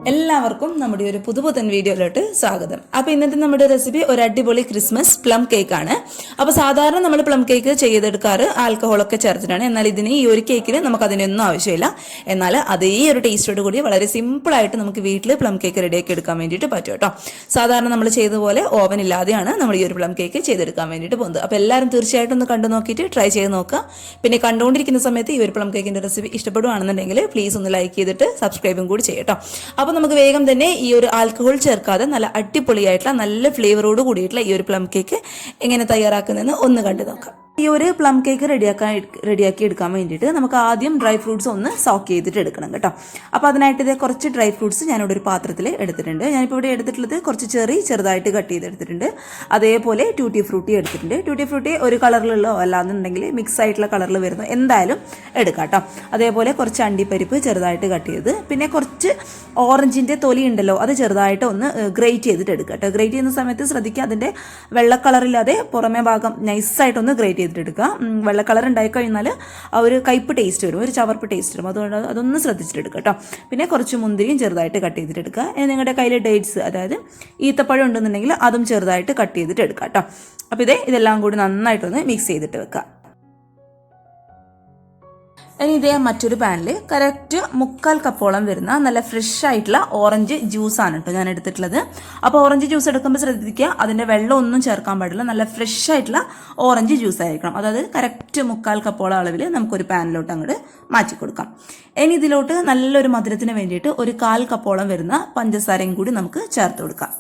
എല്ലാവർക്കും നമ്മുടെ ഒരു പുതുപുത്തൻ വീഡിയോയിലോട്ട് സ്വാഗതം. അപ്പോൾ ഇന്നത്തെ നമ്മുടെ റെസിപ്പി ഒരു അടിപൊളി ക്രിസ്മസ് പ്ലം കേക്ക് ആണ്. അപ്പോൾ സാധാരണ നമ്മൾ പ്ലം കേക്ക് ചെയ്തെടുക്കാറ് ആൽക്കഹോളൊക്കെ ചേർത്തിട്ടാണ്. എന്നാൽ ഇതിന് ഈ ഒരു കേക്കിന് നമുക്ക് അതിനൊന്നും ആവശ്യമില്ല. എന്നാൽ അതേ ഒരു ടേസ്റ്റോട് കൂടി വളരെ സിമ്പിളായിട്ട് നമുക്ക് വീട്ടിൽ പ്ലം കേക്ക് റെഡിയാക്കി എടുക്കാൻ വേണ്ടിയിട്ട് പറ്റും കേട്ടോ. സാധാരണ നമ്മൾ ചെയ്തതുപോലെ ഓവൻ ഇല്ലാതെയാണ് നമ്മൾ ഈ ഒരു പ്ലം കേക്ക് ചെയ്തെടുക്കാൻ വേണ്ടിയിട്ട് പോകുന്നത്. അപ്പോൾ എല്ലാവരും തീർച്ചയായിട്ടും ഒന്ന് കണ്ടു നോക്കിയിട്ട് ട്രൈ ചെയ്ത് നോക്കുക. പിന്നെ കണ്ടുകൊണ്ടിരിക്കുന്ന സമയത്ത് ഈ ഒരു പ്ലം കേക്കിൻ്റെ റെസിപ്പി ഇഷ്ടപ്പെടുകയാണെന്നുണ്ടെങ്കിൽ പ്ലീസ് ഒന്ന് ലൈക്ക് ചെയ്തിട്ട് സബ്സ്ക്രൈബും കൂടി ചെയ്യട്ടോ. അപ്പോൾ നമുക്ക് വേഗം തന്നെ ഈ ഒരു ആൽക്കഹോൾ ചേർക്കാതെ നല്ല അടിപൊളിയായിട്ടുള്ള നല്ല ഫ്ലേവറോട് കൂടിയിട്ടുള്ള ഈ ഒരു പ്ലം കേക്ക് എങ്ങനെ തയ്യാറാക്കുന്നതെന്ന് ഒന്ന് കണ്ടു നോക്കാം. ഈ ഒരു പ്ലം കേക്ക് റെഡിയാക്കി എടുക്കാൻ വേണ്ടിയിട്ട് നമുക്ക് ആദ്യം ഡ്രൈ ഫ്രൂട്ട്സ് ഒന്ന് സോക്ക് ചെയ്തിട്ട് എടുക്കണം കേട്ടോ. അപ്പോൾ അതിനായിട്ട് ഇത് കുറച്ച് ഡ്രൈ ഫ്രൂട്ട്സ് ഞാനിവിടെ ഒരു പാത്രത്തിൽ എടുത്തിട്ടുണ്ട്. ഞാനിപ്പോൾ ഇവിടെ എടുത്തിട്ടുള്ളത് കുറച്ച് ചെറുതായിട്ട് കട്ട് ചെയ്തെടുത്തിട്ടുണ്ട്. അതേപോലെ ട്യൂട്ടി ഫ്രൂട്ടി എടുത്തിട്ടുണ്ട്. ട്യൂട്ടി ഫ്രൂട്ടി ഒരു കളറിലുള്ള അല്ലാന്നുണ്ടെങ്കിൽ മിക്സ് ആയിട്ടുള്ള കളറിൽ വരുന്നു എന്തായാലും എടുക്കാം കേട്ടോ. അതേപോലെ കുറച്ച് അണ്ടിപ്പരിപ്പ് ചെറുതായിട്ട് കട്ട് ചെയ്ത്, പിന്നെ കുറച്ച് ഓറഞ്ചിൻ്റെ തൊലി ഉണ്ടല്ലോ അത് ചെറുതായിട്ട് ഒന്ന് ഗ്രേറ്റ് ചെയ്തിട്ട് എടുക്കുക കേട്ടോ. ഗ്രേറ്റ് ചെയ്യുന്ന സമയത്ത് ശ്രദ്ധിക്കുക അതിൻ്റെ വെള്ള കളറില്ലാതെ പുറമേ ഭാഗം നൈസായിട്ടൊന്ന് ഗ്രേറ്റ് ചെയ്തിട്ടെടുക്കുക. വെള്ള കളർ ഉണ്ടായി കഴിഞ്ഞാൽ ആ ഒരു കയ്പ്പ് ടേസ്റ്റ് വരും, ഒരു ചവർപ്പ് ടേസ്റ്റ് വരും. അതുകൊണ്ട് അതൊന്ന് ശ്രദ്ധിച്ചിട്ടെടുക്കുക കേട്ടോ. പിന്നെ കുറച്ച് മുന്തിരിയും ചെറുതായിട്ട് കട്ട് ചെയ്തിട്ടെടുക്കുക. നിങ്ങളുടെ കയ്യിൽ ഡേറ്റ്സ് അതായത് ഈത്തപ്പഴം ഉണ്ടെന്നുണ്ടെങ്കിൽ അതും ചെറുതായിട്ട് കട്ട് ചെയ്തിട്ട് എടുക്കുക കേട്ടോ. അപ്പോൾ ഇതെല്ലാം കൂടി നന്നായിട്ടൊന്ന് മിക്സ് ചെയ്തിട്ട് വെക്കുക. ഇനി ഇതേ മറ്റൊരു പാനിൽ കറക്റ്റ് 3/4 കപ്പോളം വരുന്ന നല്ല ഫ്രഷ് ആയിട്ടുള്ള ഓറഞ്ച് ജ്യൂസാണ് കേട്ടോ ഞാൻ എടുത്തിട്ടുള്ളത്. അപ്പോൾ ഓറഞ്ച് ജ്യൂസ് എടുക്കുമ്പോൾ ശ്രദ്ധിക്കുക അതിൻ്റെ വെള്ളം ഒന്നും ചേർക്കാൻ പാടില്ല, നല്ല ഫ്രഷ് ആയിട്ടുള്ള ഓറഞ്ച് ജ്യൂസ് ആയിരിക്കണം. അതായത് കറക്റ്റ് 3/4 കപ്പോളം അളവിൽ നമുക്കൊരു പാനിലോട്ട് അങ്ങോട്ട് മാറ്റി കൊടുക്കാം. ഇനി ഇതിലോട്ട് നല്ലൊരു മധുരത്തിന് വേണ്ടിയിട്ട് ഒരു 1/4 കപ്പോളം വരുന്ന പഞ്ചസാരയും കൂടി നമുക്ക് ചേർത്ത് കൊടുക്കാം.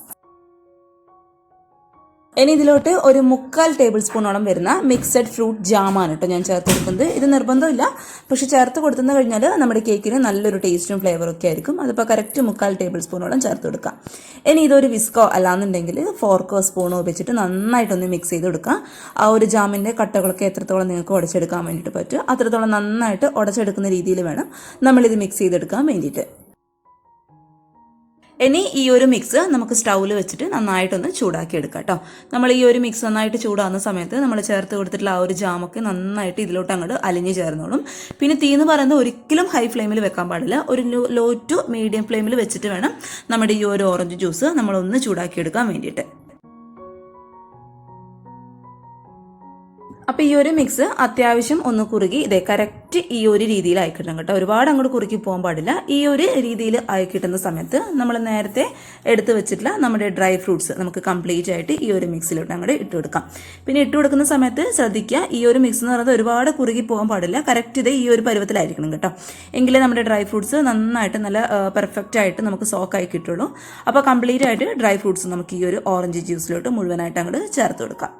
ഇനി ഇതിലോട്ട് ഒരു 3/4 ടേബിൾ സ്പൂണോളം വരുന്ന മിക്സഡ് ഫ്രൂട്ട് ജാമാണ് കേട്ടോ ഞാൻ ചേർത്ത് കൊടുക്കുന്നത്. ഇത് നിർബന്ധമില്ല, പക്ഷെ ചേർത്ത് കൊടുത്തു കഴിഞ്ഞാൽ നമ്മുടെ കേക്കിന് നല്ലൊരു ടേസ്റ്റും ഫ്ലേവറും ഒക്കെ ആയിരിക്കും. അതിപ്പോൾ കറക്റ്റ് 3/4 ടേബിൾ സ്പൂണോളം ചേർത്ത് കൊടുക്കാം. ഇനി ഇതൊരു വിസ്കോ അല്ലാന്നുണ്ടെങ്കിൽ ഫോർക്കോ സ്പൂണോ വെച്ചിട്ട് നന്നായിട്ടൊന്ന് മിക്സ് ചെയ്ത് കൊടുക്കുക. ആ ഒരു ജാമിൻ്റെ കട്ടകളൊക്കെ എത്രത്തോളം നിങ്ങൾക്ക് ഉടച്ചെടുക്കാൻ വേണ്ടിയിട്ട് പറ്റും അത്രത്തോളം നന്നായിട്ട് ഉടച്ചെടുക്കുന്ന രീതിയിൽ വേണം നമ്മളിത് മിക്സ് ചെയ്തെടുക്കാൻ വേണ്ടിയിട്ട്. ഇനി ഈ ഒരു മിക്സ് നമുക്ക് സ്റ്റൗവിൽ വെച്ചിട്ട് നന്നായിട്ടൊന്ന് ചൂടാക്കി എടുക്കാം കേട്ടോ. നമ്മൾ ഈ ഒരു മിക്സ് നന്നായിട്ട് ചൂടാകുന്ന സമയത്ത് നമ്മൾ ചേർത്ത് കൊടുത്തിട്ടുള്ള ആ ഒരു ജാമൊക്കെ നന്നായിട്ട് ഇതിലോട്ട് അങ്ങോട്ട് അലിഞ്ഞ് ചേർന്നോളും. പിന്നെ തീ എന്ന് പറയുന്നത് ഒരിക്കലും ഹൈ ഫ്ലെയിമിൽ വെക്കാൻ പാടില്ല, ഒരു ലോ ടു മീഡിയം ഫ്ലെയിമിൽ വെച്ചിട്ട് വേണം നമ്മുടെ ഈ ഒരു ഓറഞ്ച് ജ്യൂസ് നമ്മളൊന്ന് ചൂടാക്കി എടുക്കാൻ വേണ്ടിയിട്ട്. അപ്പോൾ ഈ ഒരു മിക്സ് അത്യാവശ്യം ഒന്ന് കുറുകി ഇതേ കറക്റ്റ് ഈ ഒരു രീതിയിൽ ആയി കിട്ടണം കേട്ടോ. ഒരുപാട് അങ്ങോട്ട് കുറുക്കി പോകാൻ പാടില്ല. ഈ ഒരു രീതിയിൽ ആയി കിട്ടുന്ന സമയത്ത് നമ്മൾ നേരത്തെ എടുത്ത് വെച്ചിട്ടുള്ള നമ്മുടെ ഡ്രൈ ഫ്രൂട്ട്സ് നമുക്ക് കംപ്ലീറ്റ് ആയിട്ട് ഈ ഒരു മിക്സിലോട്ട് അങ്ങോട്ട് ഇട്ട് കൊടുക്കാം. പിന്നെ ഇട്ട് കൊടുക്കുന്ന സമയത്ത് ശ്രദ്ധിക്കുക ഈ ഒരു മിക്സ് എന്ന് പറയുന്നത് ഒരുപാട് കുറുകി പോകാൻ പാടില്ല, കറക്റ്റ് ഇത് ഈ ഒരു പരുവത്തിലായിരിക്കണം കേട്ടോ. എങ്കിലേ നമ്മുടെ ഡ്രൈ ഫ്രൂട്ട്സ് നന്നായിട്ട് നല്ല പെർഫെക്റ്റ് ആയിട്ട് നമുക്ക് സോക്കായി കിട്ടുള്ളൂ. അപ്പോൾ കംപ്ലീറ്റ് ആയിട്ട് ഡ്രൈ ഫ്രൂട്ട്സ് നമുക്ക് ഈ ഒരു ഓറഞ്ച് ജ്യൂസിലോട്ട് മുഴുവനായിട്ട് അങ്ങോട്ട് ചേർത്ത് കൊടുക്കാം.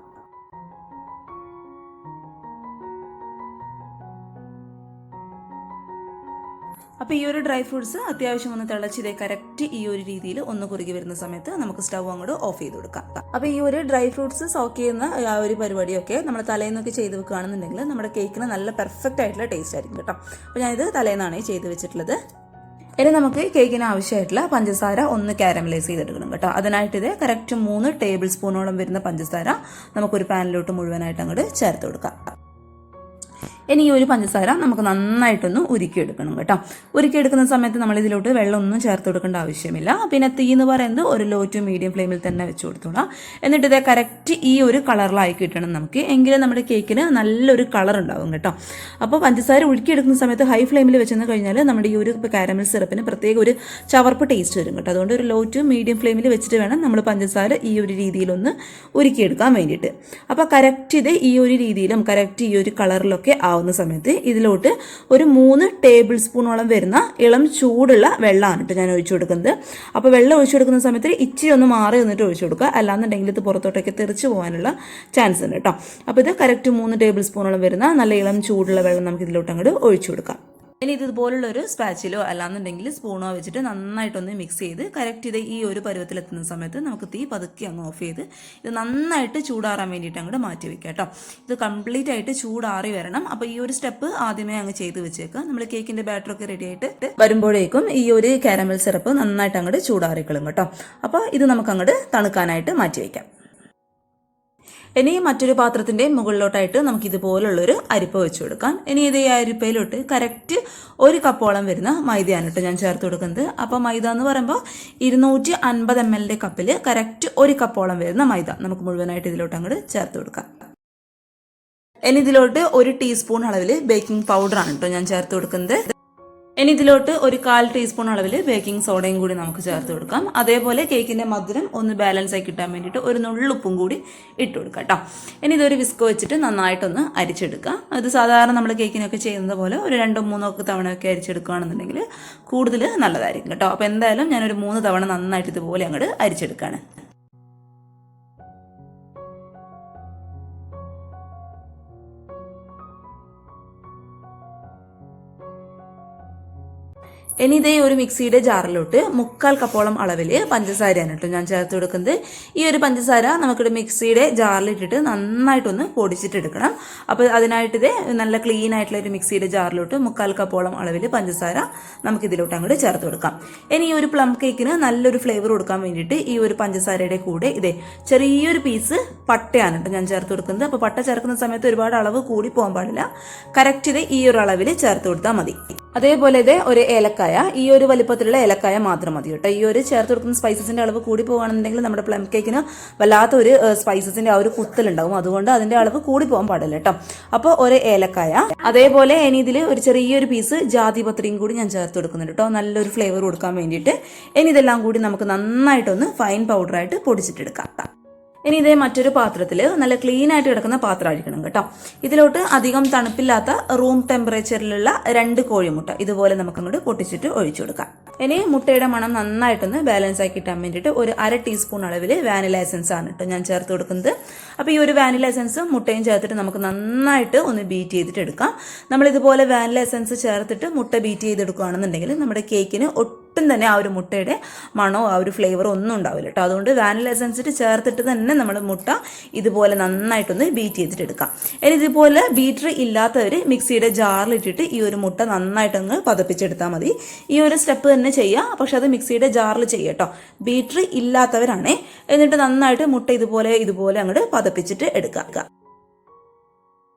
അപ്പോൾ ഈ ഒരു ഡ്രൈ ഫ്രൂട്ട്സ് അത്യാവശ്യം ഒന്ന് തിളച്ചിതേ കറക്റ്റ് ഈ ഒരു രീതിയിൽ ഒന്ന് കുറുകി വരുന്ന സമയത്ത് നമുക്ക് സ്റ്റൗ അങ്ങോട്ട് ഓഫ് ചെയ്ത് കൊടുക്കാം. അപ്പോൾ ഈ ഒരു ഡ്രൈ ഫ്രൂട്ട്സ് സോക്ക് ചെയ്യുന്ന ആ ഒരു പരിപാടിയൊക്കെ നമ്മൾ തലേന്നൊക്കെ ചെയ്ത് വെക്കുകയാണെന്നുണ്ടെങ്കിൽ നമ്മുടെ കേക്കിന് നല്ല പെർഫെക്റ്റ് ആയിട്ടുള്ള ടേസ്റ്റ് ആയിരിക്കും കേട്ടോ. അപ്പോൾ ഞാനിത് തലേന്നാണ് ചെയ്ത് വെച്ചിട്ടുള്ളത്. ഇനി നമുക്ക് കേക്കിന് ആവശ്യമായിട്ടുള്ള പഞ്ചസാര ഒന്ന് കാരമലൈസ് ചെയ്തെടുക്കണം കേട്ടോ. അതിനായിട്ട് ഇത് കറക്റ്റ് 3 ടേബിൾ സ്പൂണോളം വരുന്ന പഞ്ചസാര നമുക്കൊരു പാനിലോട്ട് മുഴുവനായിട്ട് അങ്ങോട്ട് ചേർത്ത് കൊടുക്കാം. ഇനി ഈ ഒരു പഞ്ചസാര നമുക്ക് നന്നായിട്ടൊന്ന് ഉരുക്കിയെടുക്കണം കേട്ടോ. ഉരുക്കിയെടുക്കുന്ന സമയത്ത് നമ്മൾ ഇതിലോട്ട് വെള്ളമൊന്നും ചേർത്ത് കൊടുക്കേണ്ട ആവശ്യമില്ല. പിന്നെ തീ എന്ന് പറയുന്നത് ഒരു ലോ ടു മീഡിയം ഫ്ലെയിമിൽ തന്നെ വെച്ച് കൊടുത്തോളാം. എന്നിട്ട് ഇത് കറക്റ്റ് ഈ ഒരു കളറിലായി കിട്ടണം നമുക്ക്, എങ്കിലും നമ്മുടെ കേക്കിന് നല്ലൊരു കളർ ഉണ്ടാവും കേട്ടോ. അപ്പോൾ പഞ്ചസാര ഉരുക്കിയെടുക്കുന്ന സമയത്ത് ഹൈ ഫ്ലെയിമിൽ വെച്ചെന്ന് കഴിഞ്ഞാൽ നമ്മുടെ ഈ ഒരു കാരമൽ സിറപ്പിന് പ്രത്യേക ഒരു ചവർപ്പ് ടേസ്റ്റ് വരും കേട്ടോ. അതുകൊണ്ട് ഒരു ലോ ടു മീഡിയം ഫ്ലെയിമിൽ വെച്ചിട്ട് വേണം നമ്മൾ പഞ്ചസാര ഈ ഒരു രീതിയിലൊന്ന് ഉരുക്കിയെടുക്കാൻ വേണ്ടിയിട്ട്. അപ്പോൾ കറക്റ്റ് ഇത് ഈ ഒരു രീതിയിലും കറക്റ്റ് ഈ ഒരു കളറിലൊക്കെ ആവുന്ന സമയത്ത് ഇതിലോട്ട് ഒരു 3 ടേബിൾ സ്പൂണോളം വരുന്ന ഇളം ചൂടുള്ള വെള്ളമാണ് കേട്ടോ ഞാൻ ഒഴിച്ചു കൊടുക്കുന്നത്. അപ്പോൾ വെള്ളം ഒഴിച്ചു കൊടുക്കുന്ന സമയത്ത് ഇച്ചിരി ഒന്ന് മാറി നിന്നിട്ട് ഒഴിച്ചു കൊടുക്കുക, അല്ലാന്നുണ്ടെങ്കിൽ ഇത് പുറത്തോട്ടൊക്കെ തെറിച്ച് പോകാനുള്ള ചാൻസ് ഉണ്ട് കേട്ടോ. അപ്പോൾ ഇത് കറക്റ്റ് 3 ടേബിൾ സ്പൂണോളം വരുന്ന നല്ല ഇളം ചൂടുള്ള വെള്ളം നമുക്ക് ഇതിലോട്ട് അങ്ങോട്ട് ഒഴിച്ചു കൊടുക്കാം. ഇനി ഇതുപോലുള്ള ഒരു സ്പാച്ചിലോ അല്ലാന്നുണ്ടെങ്കിൽ സ്പൂണോ വെച്ചിട്ട് നന്നായിട്ടൊന്ന് മിക്സ് ചെയ്ത് കറക്റ്റ് ഇത് ഈ ഒരു പരുവത്തിലെത്തുന്ന സമയത്ത് നമുക്ക് തീ പതുക്കി അങ്ങ് ഓഫ് ചെയ്ത് ഇത് നന്നായിട്ട് ചൂടാറാൻ വേണ്ടിയിട്ട് അങ്ങോട്ട് മാറ്റി വെക്കാം കേട്ടോ. ഇത് കംപ്ലീറ്റ് ആയിട്ട് ചൂടാറി വരണം. അപ്പോൾ ഈ ഒരു സ്റ്റെപ്പ് ആദ്യമേ അങ്ങ് ചെയ്ത് വെച്ചേക്കാം. നമ്മൾ കേക്കിൻ്റെ ബാറ്ററൊക്കെ റെഡി ആയിട്ട് വരുമ്പോഴേക്കും ഈ ഒരു കാരമൽ സിറപ്പ് നന്നായിട്ട് അങ്ങോട്ട് ചൂടാറിക്കളും കേട്ടോ. അപ്പോൾ ഇത് നമുക്ക് അങ്ങോട്ട് തണുക്കാനായിട്ട് മാറ്റി വയ്ക്കാം. ഇനി മറ്റൊരു പാത്രത്തിൻ്റെ മുകളിലോട്ടായിട്ട് നമുക്ക് ഇതുപോലുള്ളൊരു അരിപ്പ വെച്ച് കൊടുക്കാം. ഇനി ഇത് ഈ അരിപ്പയിലോട്ട് കറക്റ്റ് 1 കപ്പോളം വരുന്ന മൈദയാണ് കേട്ടോ ഞാൻ ചേർത്ത് കൊടുക്കുന്നത്. അപ്പോൾ മൈദ എന്ന് പറയുമ്പോൾ 250 ml കപ്പിൽ കറക്റ്റ് 1 കപ്പോളം വരുന്ന മൈദ നമുക്ക് മുഴുവനായിട്ട് ഇതിലോട്ട് അങ്ങോട്ട് ചേർത്ത് കൊടുക്കാം. ഇനി ഇതിലോട്ട് 1 ടീസ്പൂൺ അളവിൽ ബേക്കിംഗ് പൗഡറാണ് കേട്ടോ ഞാൻ ചേർത്ത് കൊടുക്കുന്നത്. ഇനി ഇതിലോട്ട് 1/4 ടീസ്പൂൺ അളവിൽ ബേക്കിംഗ് സോഡയും കൂടി നമുക്ക് ചേർത്ത് കൊടുക്കാം. അതേപോലെ കേക്കിന്റെ മധുരം ഒന്ന് ബാലൻസ് ആയി കിട്ടാൻ വേണ്ടിയിട്ട് ഒരു നുള്ളുപ്പും കൂടി ഇട്ട് കൊടുക്കാം കേട്ടോ. ഇനി ഇതൊരു വിസ്ക് വെച്ചിട്ട് നന്നായിട്ടൊന്ന് അരിച്ചെടുക്കാം. അത് സാധാരണ നമ്മൾ കേക്കിനൊക്കെ ചെയ്യുന്നത് പോലെ ഒരു 2-3 തവണയൊക്കെ അരിച്ചെടുക്കുകയാണെന്നുണ്ടെങ്കിൽ കൂടുതൽ നല്ലതായിരിക്കും കേട്ടോ. അപ്പോൾ എന്തായാലും ഞാനൊരു 3 തവണ നന്നായിട്ട് ഇതുപോലെ അങ്ങോട്ട് അരിച്ചെടുക്കുകയാണ്. ഇനി ഇതേ ഒരു മിക്സിയുടെ ജാറിലോട്ട് 3/4 കപ്പോളം അളവിൽ പഞ്ചസാരയാണ് കേട്ടോ ഞാൻ ചേർത്ത് കൊടുക്കുന്നത്. ഈ ഒരു പഞ്ചസാര നമുക്കിവിടെ മിക്സിയുടെ ജാറിലിട്ടിട്ട് നന്നായിട്ടൊന്ന് പൊടിച്ചിട്ടെടുക്കണം. അപ്പോൾ അതിനായിട്ട് ഇതേ നല്ല ക്ലീൻ ആയിട്ടുള്ള ഒരു മിക്സിയുടെ ജാറിലോട്ട് 3/4 കപ്പോളം അളവിൽ പഞ്ചസാര നമുക്കിതിലോട്ട് അങ്ങോട്ട് ചേർത്ത് കൊടുക്കാം. ഇനി ഈ ഒരു പ്ലം കേക്കിന് നല്ലൊരു ഫ്ലേവർ കൊടുക്കാൻ വേണ്ടിയിട്ട് ഈ ഒരു പഞ്ചസാരയുടെ കൂടെ ഇതേ ചെറിയൊരു പീസ് പട്ടയാണ് കേട്ടോ ഞാൻ ചേർത്ത് കൊടുക്കുന്നത്. അപ്പോൾ പട്ട ചേർക്കുന്ന സമയത്ത് ഒരുപാട് അളവ് കൂടി പോകാൻ പാടില്ല. കറക്റ്റ് ഇത് ഈ ഒരു അളവിൽ ചേർത്ത് കൊടുത്താൽ മതി. അതേപോലെ ഇത് ഒരു ഏലക്കായ, ഈ ഒരു വലിപ്പത്തിലുള്ള ഏലക്കായ മാത്രം മതി കേട്ടോ. ഈ ഒരു ചേർത്ത് കൊടുക്കുന്ന സ്പൈസസിന്റെ അളവ് കൂടി പോകുകയാണെന്നുണ്ടെങ്കിൽ നമ്മുടെ പ്ലം കേക്കിന് വല്ലാത്ത ഒരു സ്പൈസസിന്റെ ആ ഒരു കുത്തലുണ്ടാവും. അതുകൊണ്ട് അതിന്റെ അളവ് കൂടി പോകാൻ പാടില്ല കേട്ടോ. അപ്പോൾ ഒരു ഏലക്കായ, അതേപോലെ ഇനി ഇതിൽ ഒരു ചെറിയൊരു പീസ് ജാതിപത്രിയും കൂടി ഞാൻ ചേർത്ത് കൊടുക്കുന്നുണ്ട് കേട്ടോ, നല്ലൊരു ഫ്ലേവർ കൊടുക്കാൻ വേണ്ടിയിട്ട്. ഇനി ഇതെല്ലാം കൂടി നമുക്ക് നന്നായിട്ടൊന്ന് ഫൈൻ പൗഡറായിട്ട് പൊടിച്ചിട്ടെടുക്കാം. ഇനി ഇതേ മറ്റൊരു പാത്രത്തിൽ നല്ല ക്ലീൻ ആയിട്ട് കിടക്കുന്ന പാത്രം അടിക്കണം കേട്ടോ. ഇതിലോട്ട് അധികം തണുപ്പില്ലാത്ത റൂം ടെമ്പറേച്ചറിലുള്ള 2 കോഴിമുട്ട ഇതുപോലെ നമുക്കങ്ങോട്ട് പൊട്ടിച്ചിട്ട് ഒഴിച്ചു കൊടുക്കാം. ഇനി മുട്ടയുടെ മണം നന്നായിട്ടൊന്ന് ബാലൻസ് ആക്കി കിട്ടാൻ വേണ്ടിയിട്ട് ഒരു 1/2 ടീസ്പൂൺ അളവിൽ വാനില എസൻസ് ആണ് കേട്ടോ ഞാൻ ചേർത്ത് കൊടുക്കുന്നത്. അപ്പോൾ ഈ ഒരു വാനില എസൻസും മുട്ടയും ചേർത്തിട്ട് നമുക്ക് നന്നായിട്ട് ഒന്ന് ബീറ്റ് ചെയ്തിട്ട് എടുക്കാം. നമ്മളിതുപോലെ വാനില എസൻസ് ചേർത്തിട്ട് മുട്ട ബീറ്റ് ചെയ്തെടുക്കുകയാണെന്നുണ്ടെങ്കിൽ നമ്മുടെ കേക്കിന് ഒട്ടും തന്നെ ആ ഒരു മുട്ടയുടെ മണോ ആ ഒരു ഫ്ലേവറോ ഒന്നും ഉണ്ടാവില്ല കേട്ടോ. അതുകൊണ്ട് വാനില എസൻസ് ചേർത്തിട്ട് തന്നെ നമ്മൾ മുട്ട ഇതുപോലെ നന്നായിട്ടൊന്ന് ബീറ്റ് ചെയ്തിട്ട് എടുക്കാം. ഇനി ഇതുപോലെ ബീറ്റർ ഇല്ലാത്തവർ മിക്സിയുടെ ജാറിലിട്ടിട്ട് ഈ ഒരു മുട്ട നന്നായിട്ടങ്ങ് പതപ്പിച്ചെടുത്താൽ മതി. ഈ ഒരു സ്റ്റെപ്പ് തന്നെ ചെയ്യാം, പക്ഷെ അത് മിക്സിയുടെ ജാറിൽ ചെയ്യാം കേട്ടോ. ബീറ്റർ ഇല്ലാത്തവരാണേ. എന്നിട്ട് നന്നായിട്ട് മുട്ട ഇതുപോലെ അങ്ങോട്ട് പതപ്പിച്ചിട്ട് എടുക്കുക.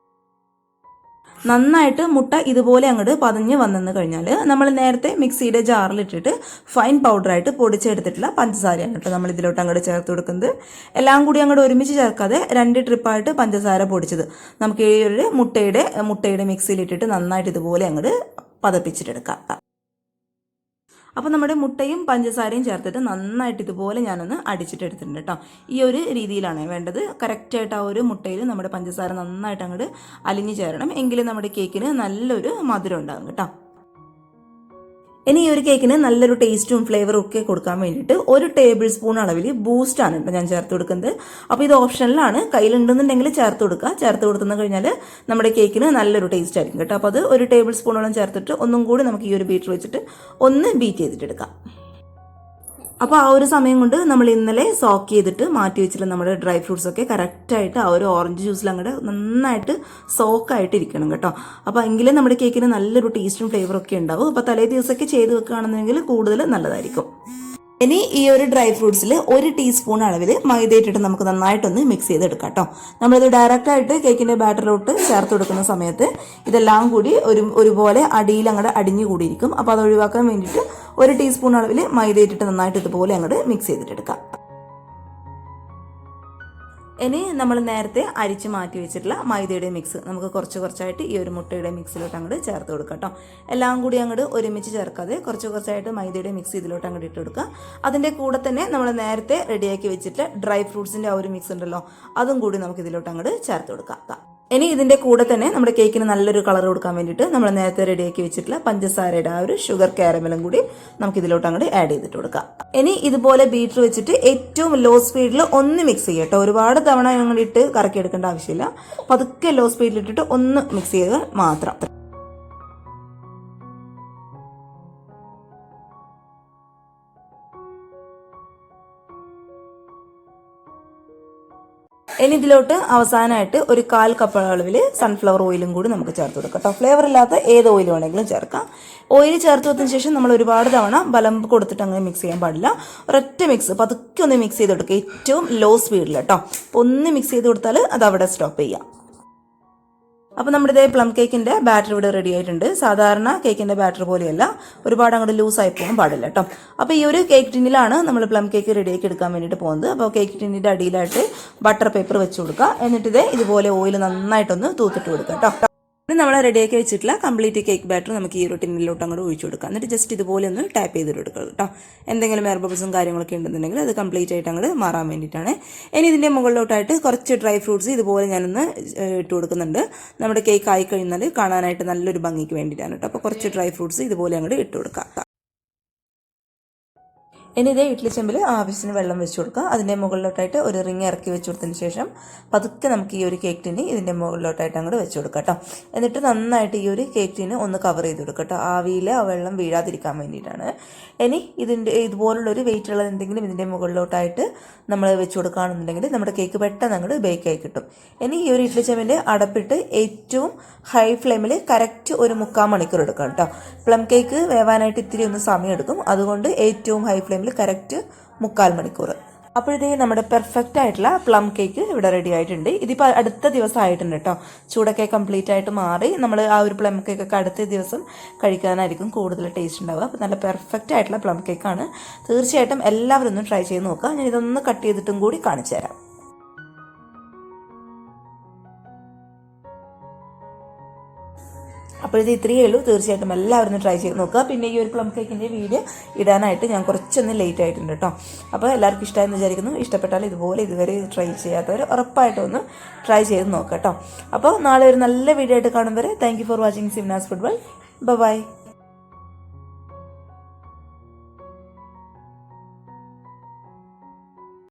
നന്നായിട്ട് മുട്ട ഇതുപോലെ അങ്ങോട്ട് പതഞ്ഞ് വന്നെന്ന് കഴിഞ്ഞാൽ നമ്മൾ നേരത്തെ മിക്സിയുടെ ജാറിലിട്ടിട്ട് ഫൈൻ പൗഡറായിട്ട് പൊടിച്ചെടുത്തിട്ടുള്ള പഞ്ചസാരയാണ് കേട്ടോ നമ്മൾ ഇതിലോട്ട് അങ്ങോട്ട് ചേർത്ത് കൊടുക്കുന്നത്. എല്ലാം കൂടി അങ്ങോട്ട് ഒരുമിച്ച് ചേർക്കാതെ 2 ട്രിപ്പായിട്ട് പഞ്ചസാര പൊടിച്ചത് നമുക്ക് ഈ ഒരു മുട്ടയുടെ മിക്സിയിലിട്ടിട്ട് നന്നായിട്ട് ഇതുപോലെ അങ്ങോട്ട് പതപ്പിച്ചിട്ടെടുക്കാം. അപ്പോൾ നമ്മുടെ മുട്ടയും പഞ്ചസാരയും ചേർത്തിട്ട് നന്നായിട്ട് ഇതുപോലെ ഞാനൊന്ന് അടിച്ചിട്ടെടുത്തിട്ടുണ്ട് കേട്ടോ. ഈ ഒരു രീതിയിലാണ് വേണ്ടത്. കറക്റ്റായിട്ട് ആ ഒരു മുട്ടയിൽ നമ്മുടെ പഞ്ചസാര നന്നായിട്ട് അങ്ങോട്ട് അലിഞ്ഞു ചേരണം. എങ്കിലും നമ്മുടെ കേക്കിന് നല്ലൊരു മധുരം ഉണ്ടാകും കേട്ടോ. ഇനി ഈ ഒരു കേക്കിന് നല്ലൊരു ടേസ്റ്റും ഫ്ലേവറും ഒക്കെ കൊടുക്കാൻ വേണ്ടിയിട്ട് 1 ടേബിൾ സ്പൂൺ അളവിൽ ബൂസ്റ്റാണ് കേട്ടോ ഞാൻ ചേർത്ത് കൊടുക്കുന്നത്. അപ്പോൾ ഇത് ഓപ്ഷനിലാണ്, കയ്യിലുണ്ടെന്നുണ്ടെങ്കിൽ ചേർത്ത് കൊടുക്കുക. ചേർത്ത് കൊടുത്തു കഴിഞ്ഞാൽ നമ്മുടെ കേക്കിന് നല്ലൊരു ടേസ്റ്റ് ആയിരിക്കും കേട്ടോ. അപ്പോൾ അത് 1 ടേബിൾ സ്പൂണോളം ചേർത്തിട്ട് ഒന്നും കൂടി നമുക്ക് ഈ ഒരു ബീറ്റർ വെച്ചിട്ട് ഒന്ന് ബീറ്റ് ചെയ്തിട്ടെടുക്കാം. അപ്പോൾ ആ ഒരു സമയം കൊണ്ട് നമ്മൾ ഇന്നലെ സോക്ക് ചെയ്തിട്ട് മാറ്റി വെച്ചിട്ടുള്ള നമ്മുടെ ഡ്രൈ ഫ്രൂട്ട്സ് ഒക്കെ കറക്റ്റായിട്ട് ആ ഒരു ഓറഞ്ച് ജ്യൂസിൽ അങ്ങോട്ട് നന്നായിട്ട് സോക്കായിട്ട് ഇരിക്കണം കേട്ടോ. അപ്പോൾ എങ്കിലും നമ്മുടെ കേക്കിന് നല്ലൊരു ടേസ്റ്റും ഫ്ലേവറും ഒക്കെ ഉണ്ടാവും. അപ്പോൾ തലേ ദിവസമൊക്കെ ചെയ്ത് വെക്കുകയാണെന്നുണ്ടെങ്കിൽ കൂടുതൽ നല്ലതായിരിക്കും. ഇനി ഈ ഒരു ഡ്രൈ ഫ്രൂട്ട്സിൽ 1 ടീസ്പൂൺ അളവിൽ മൈദ ഇട്ടിട്ട് നമുക്ക് നന്നായിട്ടൊന്ന് മിക്സ് ചെയ്തെടുക്കാം കേട്ടോ. നമ്മളിത് ഡയറക്റ്റായിട്ട് കേക്കിൻ്റെ ബാറ്ററിലോട്ട് ചേർത്ത് കൊടുക്കുന്ന സമയത്ത് ഇതെല്ലാം കൂടി ഒരുപോലെ അടിയിൽ അങ്ങോട്ട് അടിഞ്ഞു കൂടിയിരിക്കും. അപ്പോൾ അത് ഒഴിവാക്കാൻ വേണ്ടിയിട്ട് 1 ടീസ്പൂൺ അളവിൽ മൈദ ഇട്ടിട്ട് നന്നായിട്ട് ഇതുപോലെ അങ്ങോട്ട് മിക്സ് ചെയ്തിട്ടെടുക്കാം. ഇനി നമ്മൾ നേരത്തെ അരിച്ച് മാറ്റി വെച്ചിട്ടുള്ള മൈദയുടെ മിക്സ് നമുക്ക് കുറച്ചായിട്ട് ഈ ഒരു മുട്ടയുടെ മിക്സിലോട്ട് അങ്ങോട്ട് ചേർത്ത് കൊടുക്കാം കേട്ടോ. എല്ലാം കൂടി അങ്ങോട്ട് ഒരുമിച്ച് ചേർക്കാതെ കുറച്ചായിട്ട് മൈദയുടെ മിക്സ് ഇതിലോട്ട് അങ്ങോട്ട് ഇട്ട് കൊടുക്കുക. അതിൻ്റെ കൂടെ തന്നെ നമ്മൾ നേരത്തെ റെഡിയാക്കി വെച്ചിട്ടുള്ള ഡ്രൈ ഫ്രൂട്ട്സിൻ്റെ ആ ഒരു മിക്സ് ഉണ്ടല്ലോ, അതും കൂടി നമുക്ക് ഇതിലോട്ട് അങ്ങോട്ട് ചേർത്ത് കൊടുക്കാം. ഇനി ഇതിൻ്റെ കൂടെ തന്നെ നമ്മുടെ കേക്കിന് നല്ലൊരു കളർ കൊടുക്കാൻ വേണ്ടിയിട്ട് നമ്മൾ നേരത്തെ റെഡിയാക്കി വെച്ചിട്ടുള്ള പഞ്ചസാരയുടെ ആ ഒരു ഷുഗർ കാരമലും കൂടി നമുക്ക് ഇതിലോട്ട് അങ്ങോട്ട് ആഡ് ചെയ്തിട്ട് കൊടുക്കാം. ഇനി ഇതുപോലെ ബീറ്റർ വെച്ചിട്ട് ഏറ്റവും ലോ സ്പീഡിൽ ഒന്ന് മിക്സ് ചെയ്യുക കേട്ടോ. ഒരുപാട് തവണ അങ്ങോട്ട് ഇട്ട് കറക്കി എടുക്കേണ്ട ആവശ്യമില്ല. പതുക്കെ ലോ സ്പീഡിലിട്ടിട്ട് ഒന്ന് മിക്സ് ചെയ്യുക മാത്രം. ഇനി ഇതിലോട്ട് അവസാനമായിട്ട് ഒരു 1/4 കപ്പ് അളവിൽ സൺഫ്ലവർ ഓയിലും കൂടി നമുക്ക് ചേർത്ത് കൊടുക്കാം കേട്ടോ. ഫ്ലേവർ ഇല്ലാത്ത ഏത് ഓയിൽ വേണമെങ്കിലും ചേർക്കാം. ഓയിൽ ചേർത്ത് വെച്ചതിന് ശേഷം നമ്മൾ ഒരുപാട് തവണ ബലം കൊടുത്തിട്ട് അങ്ങനെ മിക്സ് ചെയ്യാൻ പാടില്ല. ഒരൊറ്റ മിക്സ് പതുക്കെ ഒന്ന് മിക്സ് ചെയ്ത് കൊടുക്കുക, ഏറ്റവും ലോ സ്പീഡിൽ കേട്ടോ. ഒന്ന് മിക്സ് ചെയ്ത് കൊടുത്താൽ അത് അവിടെ സ്റ്റോപ്പ് ചെയ്യാം. അപ്പോൾ നമ്മുടെ ഇതേ പ്ലം കേക്കിൻ്റെ ബാറ്റർ ഇവിടെ റെഡി ആയിട്ടുണ്ട്. സാധാരണ കേക്കിൻ്റെ ബാറ്റർ പോലെയല്ല, ഒരുപാട് അങ്ങോട്ട് ലൂസായി പോകാൻ പാടില്ല കേട്ടോ. അപ്പോൾ ഈ ഒരു കേക്ക് ടിന്നിലാണ് നമ്മൾ പ്ലം കേക്ക് റെഡിയാക്കി എടുക്കാൻ വേണ്ടിയിട്ട് പോകുന്നത്. അപ്പോൾ കേക്ക് ടിന്നിൻ്റെ അടിയിലായിട്ട് ബട്ടർ പേപ്പർ വെച്ച് കൊടുക്കുക. എന്നിട്ട് ഇതുപോലെ ഓയിൽ നന്നായിട്ടൊന്ന് തൂത്തിട്ട് കൊടുക്കുക കേട്ടോ. ഇത് നമ്മൾ റെഡിയാക്കി വെച്ചിട്ടുള്ള കംപ്ലീറ്റ് കേക്ക് ബാറ്റർ നമുക്ക് ഈ ഒരു ടിന്നിലോട്ട് അങ്ങോട്ട് ഒഴിച്ചു കൊടുക്കാം. എന്നിട്ട് ജസ്റ്റ് ഇതുപോലെ ഒന്ന് ടാപ്പ് ചെയ്തിട്ട് കൊടുക്കുക കേട്ടോ. എന്തെങ്കിലും എയർ ബബിൾസും കാര്യങ്ങളൊക്കെ ഉണ്ടെന്നുണ്ടെങ്കിൽ അത് കംപ്ലീറ്റ് ആയിട്ട് അങ്ങോട്ട് മാറാൻ വേണ്ടിയിട്ടാണ്. ഇനി ഇതിൻ്റെ മുകളിലോട്ടായിട്ട് കുറച്ച് ഡ്രൈ ഫ്രൂട്ട്സ് ഇതുപോലെ ഞാനൊന്ന് ഇട്ട് കൊടുക്കുന്നുണ്ട്. നമ്മുടെ കേക്ക് ആയി കഴിഞ്ഞാൽ കാണാനായിട്ട് നല്ലൊരു ഭംഗിക്ക് വേണ്ടിയിട്ടാണ് കേട്ടോ. അപ്പോൾ കുറച്ച് ഡ്രൈ ഫ്രൂട്ട്സ് ഇതുപോലെ അങ്ങോട്ട് ഇട്ട് കൊടുക്കാം. ഇനി ഇതേ ഇഡ്ഡലി ചെമ്പിൽ ആവശ്യത്തിന് വെള്ളം വെച്ച് കൊടുക്കുക. അതിൻ്റെ മുകളിലോട്ടായിട്ട് ഒരു റിങ് ഇറക്കി വെച്ച് കൊടുത്തതിന് ശേഷം പതുക്കെ നമുക്ക് ഈ ഒരു കേക്ക് ടിന് ഇതിൻ്റെ മുകളിലോട്ടായിട്ട് അങ്ങോട്ട് വെച്ച് കൊടുക്കാം കേട്ടോ. എന്നിട്ട് നന്നായിട്ട് ഈ ഒരു കേക്ക് ടിന് ഒന്ന് കവർ ചെയ്ത് കൊടുക്കുക കേട്ടോ. ആവിയിൽ ആ വെള്ളം വീഴാതിരിക്കാൻ വേണ്ടിയിട്ടാണ്. ഇനി ഇതുപോലുള്ളൊരു വെയിറ്റ് ഉള്ളത് എന്തെങ്കിലും ഇതിൻ്റെ മുകളിലോട്ടായിട്ട് നമ്മൾ വെച്ച് കൊടുക്കുകയാണെന്നുണ്ടെങ്കിൽ നമ്മുടെ കേക്ക് പെട്ടെന്ന് അങ്ങോട്ട് ബേക്കായി കിട്ടും. ഇനി ഈ ഒരു ഇഡ്ഡലി ചെമ്പിൻ്റെ അടപ്പിട്ട് ഏറ്റവും ഹൈ ഫ്ലെയിമിൽ കറക്റ്റ് ഒരു 3/4 മണിക്കൂർ എടുക്കാം കേട്ടോ. പ്ലം കേക്ക് വേവാനായിട്ട് ഇത്തിരി ഒന്ന് സമയം എടുക്കും. അതുകൊണ്ട് ഏറ്റവും ഹൈ ഫ്ലെയിമിൽ കറക്റ്റ് 3/4 മണിക്കൂർ. അപ്പോഴത്തേ നമ്മുടെ പെർഫെക്റ്റ് ആയിട്ടുള്ള പ്ലം കേക്ക് ഇവിടെ റെഡി ആയിട്ടുണ്ട്. ഇതിപ്പോൾ അടുത്ത ദിവസം ആയിട്ടുണ്ട് കേട്ടോ. ചൂടൊക്കെ കംപ്ലീറ്റ് ആയിട്ട് മാറി നമ്മൾ ആ ഒരു പ്ലം കേക്കൊക്കെ അടുത്ത ദിവസം കഴിക്കാനായിരിക്കും കൂടുതൽ ടേസ്റ്റ് ഉണ്ടാവുക. അപ്പോൾ നല്ല പെർഫെക്റ്റ് ആയിട്ടുള്ള പ്ലം കേക്കാണ്. തീർച്ചയായിട്ടും എല്ലാവരും ഒന്ന് ട്രൈ ചെയ്ത് നോക്കുക. ഞാൻ ഇതൊന്ന് കട്ട് ചെയ്തിട്ടും കൂടി കാണിച്ചു തരാം. അപ്പോൾ ഇത് ഇത്രയേ ഉള്ളൂ. തീർച്ചയായിട്ടും എല്ലാവരും ട്രൈ ചെയ്ത് നോക്കുക. പിന്നെ ഈ ഒരു പ്ലം കേക്കിൻ്റെ വീഡിയോ ഇടാനായിട്ട് ഞാൻ കുറച്ചൊന്ന് ലേറ്റ് ആയിട്ടുണ്ട് കേട്ടോ. അപ്പോൾ എല്ലാവർക്കും ഇഷ്ടമായെന്ന് വിചാരിക്കുന്നു. ഇഷ്ടപ്പെട്ടാൽ ഇതുവരെ ട്രൈ ചെയ്യാത്തവർ ഉറപ്പായിട്ടും ഒന്ന് ട്രൈ ചെയ്ത് നോക്കാം കേട്ടോ. അപ്പോൾ നാളെ ഒരു നല്ല വീഡിയോ ആയിട്ട് കാണും വരെ താങ്ക് യു ഫോർ വാച്ചിങ് സിംനാസ് ഫുഡ് വേൾഡ്. ബൈ.